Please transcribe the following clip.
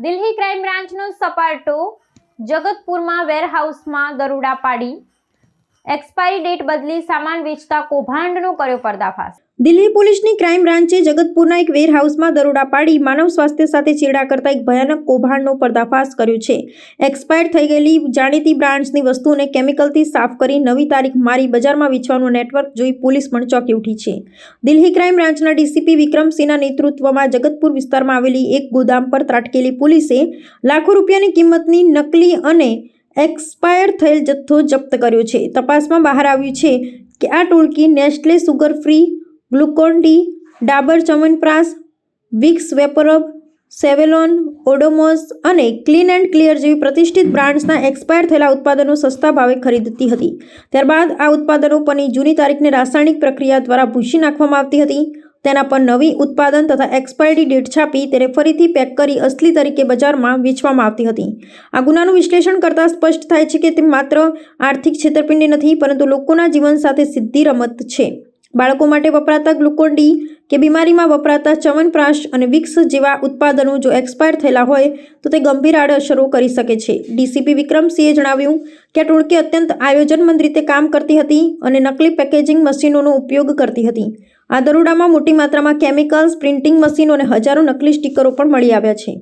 Delhi crime બ્રાન્ચનો સપાટો જગતપુરમાં વેરહાઉસમાં દરોડા પાડી expiry date બદલી સામાન વેચતા કૌભાંડનો કર્યો પર્દાફાશ। દિલ્હી પોલીસની ક્રાઇમ બ્રાન્ચે જગતપુરના એક વેરહાઉસમાં દરોડા પાડી માનવ સ્વાસ્થ્ય સાથે ચેડા કરતા એક ભયાનક કૌભાંડનો પર્દાફાશ કર્યો છે। એક્સપાયર થઈ ગયેલી જાણીતી બ્રાન્ડ્સની વસ્તુઓને કેમિકલથી સાફ કરી નવી તારીખ મારી બજારમાં વેચવાનું નેટવર્ક જોઈ પોલીસ પણ ચોંકી ઉઠી છે। દિલ્હી ક્રાઇમ બ્રાન્ચના ડીસીપી વિક્રમસિંહના નેતૃત્વમાં જગતપુર વિસ્તારમાં આવેલી એક ગોદામ પર ત્રાટકેલી પોલીસે લાખો રૂપિયાની કિંમતની નકલી અને એક્સપાયર થયેલ જથ્થો જપ્ત કર્યો છે। તપાસમાં બહાર આવ્યું છે કે આ ટોળકી Nestle sugar free, Glucon D, Dabur Chyawanprash, Vicks VapoRub, Savlon, Odomos અને ક્લીન એન્ડ ક્લિયર જેવી પ્રતિષ્ઠિત બ્રાન્ડ્સના એક્સપાયર થયેલા ઉત્પાદનો સસ્તા ભાવે ખરીદતી હતી। ત્યારબાદ આ ઉત્પાદનો પરની જૂની તારીખને રાસાયણિક પ્રક્રિયા દ્વારા ભૂંસી નાખવામાં આવતી હતી। તેના પર નવી ઉત્પાદન તથા એક્સપાયરી ડેટ છાપી તેને ફરીથી પેક કરી અસલી તરીકે બજારમાં વેચવામાં આવતી હતી। આ ગુનાનું વિશ્લેષણ કરતાં સ્પષ્ટ થાય છે કે તે માત્ર આર્થિક છેતરપિંડી નથી, પરંતુ લોકોના જીવન સાથે સીધી રમત છે। બાળકો માટે વપરાતા ગ્લુકોન ડી કે બીમારીમાં વપરાતા ચ્યવનપ્રાશ અને વિક્સ જેવા ઉત્પાદનો જો એક્સપાયર થયેલા હોય તો તે ગંભીર આડઅસરો કરી શકે છે। ડીસીપી વિક્રમસિંહે જણાવ્યું કે આ ટોળકી અત્યંત આયોજનબદ્ધ રીતે કામ કરતી હતી અને નકલી પેકેજિંગ મશીનોનો ઉપયોગ કરતી હતી। આ દરોડામાં મોટી માત્રામાં કેમિકલ્સ, પ્રિન્ટિંગ મશીનો અને હજારો નકલી સ્ટીકરો પણ મળી આવ્યા છે।